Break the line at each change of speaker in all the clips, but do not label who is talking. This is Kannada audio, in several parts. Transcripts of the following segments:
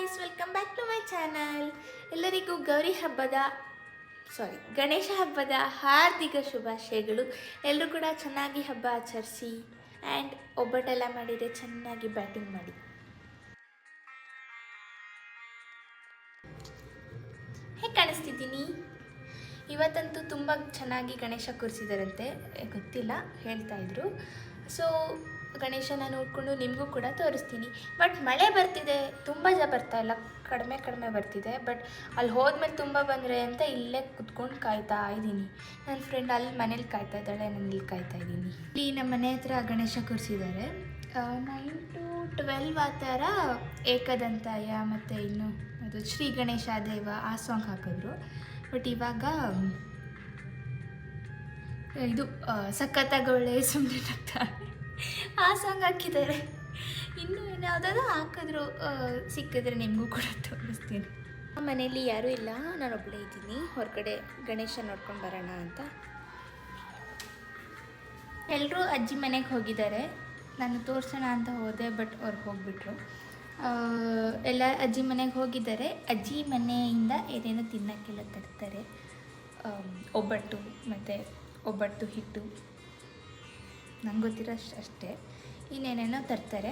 Guys, welcome back to my channel. ಎಲ್ಲರಿಗೂ ಗಣೇಶ ಹಬ್ಬದ ಹಾರ್ದಿಕ ಶುಭಾಶಯಗಳು. ಎಲ್ಲರೂ ಕೂಡ ಚೆನ್ನಾಗಿ ಹಬ್ಬ ಆಚರಿಸಿ ಆ್ಯಂಡ್ ಒಬ್ಬಟ್ಟೆಲ್ಲ ಮಾಡಿದರೆ ಚೆನ್ನಾಗಿ ಬ್ಯಾಟಿಂಗ್ ಮಾಡಿ. ಹೇಗೆ ಕಾಣಿಸ್ತಿದ್ದೀನಿ? ಇವತ್ತಂತೂ ತುಂಬ ಚೆನ್ನಾಗಿ ಗಣೇಶ ಕೂರಿಸಿದಾರಂತೆ, ಗೊತ್ತಿಲ್ಲ, ಹೇಳ್ತಾಯಿದ್ರು. ಸೊ ಗಣೇಶನ ನೋಡಿಕೊಂಡು ನಿಮಗೂ ಕೂಡ ತೋರಿಸ್ತೀನಿ. ಬಟ್ ಮಳೆ ಬರ್ತಿದೆ, ತುಂಬ ಬರ್ತಾ ಇಲ್ಲ, ಕಡಿಮೆ ಬರ್ತಿದೆ. ಬಟ್ ಅಲ್ಲಿ ಹೋದ್ಮೇಲೆ ತುಂಬ ಬಂದರೆ ಅಂತ ಇಲ್ಲೇ ಕುತ್ಕೊಂಡು ಕಾಯ್ತಾ ಇದ್ದೀನಿ. ನನ್ನ ಫ್ರೆಂಡ್ ಅಲ್ಲಿ ಮನೇಲಿ ಕಾಯ್ತಾ ಇದ್ದಾಳೆ, ನಾನು ಇಲ್ಲಿ ಕಾಯ್ತಾ ಇದ್ದೀನಿ. ಇಲ್ಲಿ ನಮ್ಮ ಮನೆ ಹತ್ರ ಗಣೇಶ ಕೂರಿಸಿದ್ದಾರೆ. 9 to 12 ಆ ಥರ ಏಕದಂತಾಯ ಮತ್ತು ಇನ್ನು ಅದು ಶ್ರೀ ಗಣೇಶ ದೇವ ಆ ಸಾಂಗ್ ಹಾಕಿದ್ರು. ಬಟ್ ಇವಾಗ ಇದು ಸಖತ್ತಾಗೊಳ್ಳೆ ಸುಮ್ಮನೆ ಆ ಸಾಂಗ್ ಹಾಕಿದ್ದಾರೆ. ಇನ್ನೂ ಯಾವುದಾದ್ರು ಹಾಕಿದ್ರು, ಸಿಕ್ಕಿದ್ರೆ ನಿಮಗೂ ಕೂಡ ತೋರಿಸ್ತೀನಿ. ಮನೆಯಲ್ಲಿ ಯಾರೂ ಇಲ್ಲ, ನಾನೊಬ್ಬಳೇ ಇದ್ದೀನಿ. ಹೊರಗಡೆ ಗಣೇಶ ನೋಡ್ಕೊಂಡು ಬರೋಣ ಅಂತ. ಎಲ್ಲರೂ ಅಜ್ಜಿ ಮನೆಗೆ ಹೋಗಿದ್ದಾರೆ. ನಾನು ತೋರಿಸೋಣ ಅಂತ ಹೋದೆ, ಬಟ್ ಅವ್ರು ಹೋಗಿಬಿಟ್ರು. ಎಲ್ಲ ಅಜ್ಜಿ ಮನೆಗೆ ಹೋಗಿದ್ದಾರೆ. ಅಜ್ಜಿ ಮನೆಯಿಂದ ಏನೇನೋ ತಿನ್ನೋಕ್ಕೆಲ್ಲ ತರ್ತಾರೆ. ಒಬ್ಬಟ್ಟು ಮತ್ತು ಒಬ್ಬಟ್ಟು ಹಿಟ್ಟು, ನಂಗೆ ಗೊತ್ತಿರೋ ಅಷ್ಟೇ. ಇನ್ನೇನೇನೋ ತರ್ತಾರೆ.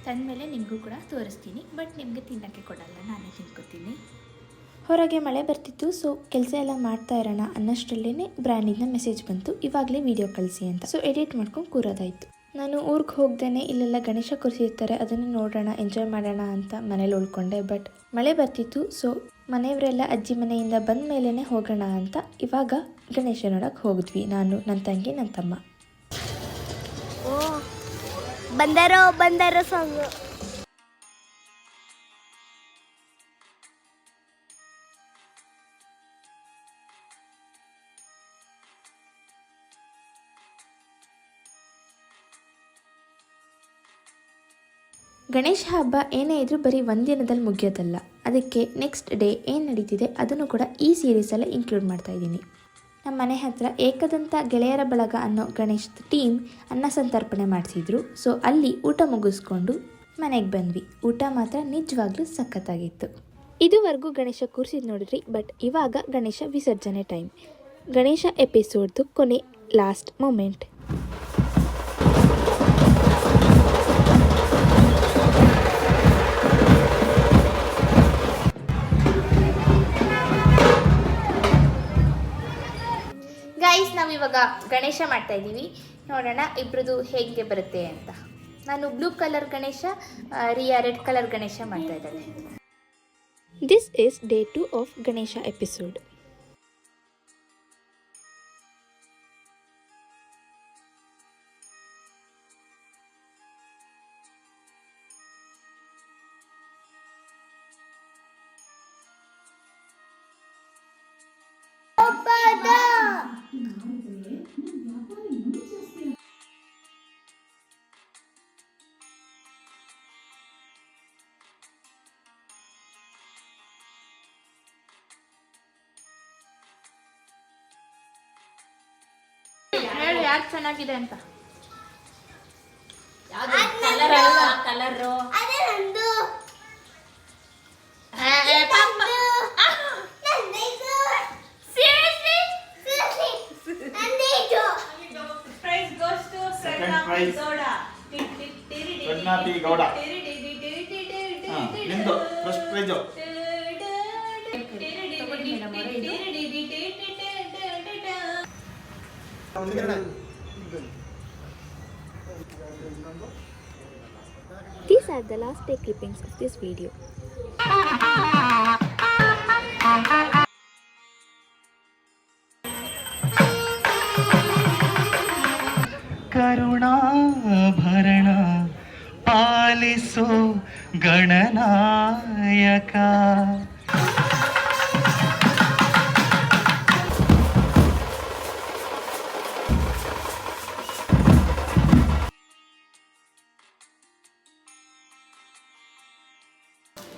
ತಂದಮೇಲೆ ನಿಮಗೂ ಕೂಡ ತೋರಿಸ್ತೀನಿ. ಬಟ್ ನಿಮಗೆ ತಿನ್ನೋಕ್ಕೆ ಕೊಡಲ್ಲ, ನಾನೇ ತಿನ್ಕೋತೀನಿ. ಹೊರಗೆ ಮಳೆ ಬರ್ತಿತ್ತು. ಸೊ ಕೆಲಸ ಎಲ್ಲ ಮಾಡ್ತಾ ಇರೋಣ ಅನ್ನಷ್ಟರಲ್ಲೇ ಬ್ರ್ಯಾಂಡಿಂದ ಮೆಸೇಜ್ ಬಂತು, ಇವಾಗಲೇ ವಿಡಿಯೋ ಕಳಿಸಿ ಅಂತ. ಸೊ ಎಡಿಟ್ ಮಾಡ್ಕೊಂಡು ಕೂರೋದಾಯಿತು. ನಾನು ಊರಿಗೆ ಹೋಗ್ದೇ ಇಲ್ಲೆಲ್ಲ ಗಣೇಶ ಕೂರಿಸಿರ್ತಾರೆ, ಅದನ್ನು ನೋಡೋಣ, ಎಂಜಾಯ್ ಮಾಡೋಣ ಅಂತ ಮನೇಲಿ ಉಳ್ಕೊಂಡೆ. ಬಟ್ ಮಳೆ ಬರ್ತಿತ್ತು. ಸೊ ಮನೆಯವರೆಲ್ಲ ಅಜ್ಜಿ ಮನೆಯಿಂದ ಬಂದ ಮೇಲೇ ಹೋಗೋಣ ಅಂತ ಇವಾಗ ಗಣೇಶ ನೋಡೋಕ್ಕೆ ಹೋಗಿದ್ವಿ. ನಾನು, ನನ್ನ ತಂಗಿ, ನನ್ನ ತಮ್ಮ.
ಬಂದರೋ ಸಾಂಗ್.
ಗಣೇಶ ಹಬ್ಬ ಏನೇ ಇದ್ರೂ ಬರೀ ಒಂದಿನದಲ್ಲಿ ಮುಗಿಯೋದಲ್ಲ. ಅದಕ್ಕೆ ನೆಕ್ಸ್ಟ್ ಡೇ ಏನು ನಡೀತಿದೆ ಅದನ್ನು ಕೂಡ ಈ ಸೀರೀಸಲ್ಲೇ ಇನ್ಕ್ಲೂಡ್ ಮಾಡ್ತಾ ಇದ್ದೀನಿ. ನಮ್ಮ ಮನೆ ಹತ್ರ ಏಕದಂತ ಗೆಳೆಯರ ಬಳಗ ಅನ್ನೋ ಗಣೇಶದ ಟೀಮ್ ಅನ್ನ ಸಂತರ್ಪಣೆ ಮಾಡಿಸಿದ್ರು. ಸೊ ಅಲ್ಲಿ ಊಟ ಮುಗಿಸ್ಕೊಂಡು ಮನೆಗೆ ಬಂದ್ವಿ. ಊಟ ಮಾತ್ರ ನಿಜವಾಗ್ಲೂ ಸಖತ್ತಾಗಿತ್ತು. ಇದುವರೆಗೂ ಗಣೇಶ ಕೂರಿಸಿದ್ದು ನೋಡಿದ್ರಿ. ಬಟ್ ಇವಾಗ ಗಣೇಶ ವಿಸರ್ಜನೆ ಟೈಮ್. ಗಣೇಶ ಎಪಿಸೋಡ್ದು ಕೊನೆ, ಲಾಸ್ಟ್ ಮೂಮೆಂಟ್. ಗೈಸ್, ನಾವಿವಾಗ ಗಣೇಶ ಮಾಡ್ತಾ ಇದ್ದೀವಿ. ನೋಡೋಣ ಇಬ್ಬರದು ಹೇಗೆ ಬರುತ್ತೆ ಅಂತ. ನಾನು blue colour Ganesha, Riya red colour Ganesha ಮಾಡ್ತಾ ಇದ್ದಾಳೆ. This is day 2 of Ganesha episode. ಹೇಳಿ ಯಾರು ಚೆನ್ನಾಗಿದೆ ಅಂತ. ಕಲರು
ಗೌಡ ನಿಂದು first prize.
These are the last day clippings of this video.
ಕರುಣಾಭರಣ ಪಾಲಿಸೋ ಗಣನಾಯಕ.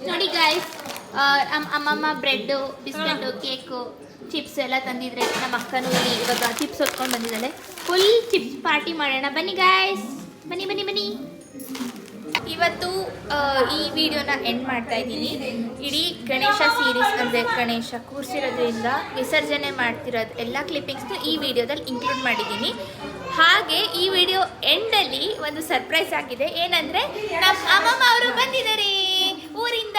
ನೋಡಿ ಗಾಯ್ಸ್, ಅಮ್ಮಮ್ಮ ಬ್ರೆಡ್ಡು, ಬಿಸ್ಕೆಟು, ಕೇಕು, ಚಿಪ್ಸ್ ಎಲ್ಲ ತಂದಿದ್ರೆ. ನಮ್ಮ ಅಕ್ಕನೂ ಇಲ್ಲಿ ಇವಾಗ ಚಿಪ್ಸ್ ಹೊತ್ಕೊಂಡು ಬಂದಿದ್ದಾಳೆ. ಫುಲ್ ಚಿಪ್ಸ್ ಪಾರ್ಟಿ ಮಾಡೋಣ. ಬನ್ನಿ ಗಾಯ್ಸ್, ಬನ್ನಿ. ಇವತ್ತು ಈ ವಿಡಿಯೋನ ಎಂಡ್ ಮಾಡ್ತಾ ಇದ್ದೀನಿ. ಇಡೀ ಗಣೇಶ ಸೀರೀಸ್ ಅಂದರೆ ಗಣೇಶ ಕೂರಿಸಿರೋದ್ರಿಂದ ವಿಸರ್ಜನೆ ಮಾಡ್ತಿರೋದು ಎಲ್ಲ ಕ್ಲಿಪ್ಪಿಂಗ್ಸ್ನು ಈ ವಿಡಿಯೋದಲ್ಲಿ ಇನ್ಕ್ಲೂಡ್ ಮಾಡಿದ್ದೀನಿ. ಹಾಗೆ ಈ ವಿಡಿಯೋ ಎಂಡಲ್ಲಿ ಒಂದು ಸರ್ಪ್ರೈಸ್ ಆಗಿದೆ. ಏನಂದರೆ ನಮ್ಮ ಅಮ್ಮಮ್ಮ ಅವರು ಬಂದಿದ್ದಾರೆ ಊರಿಂದ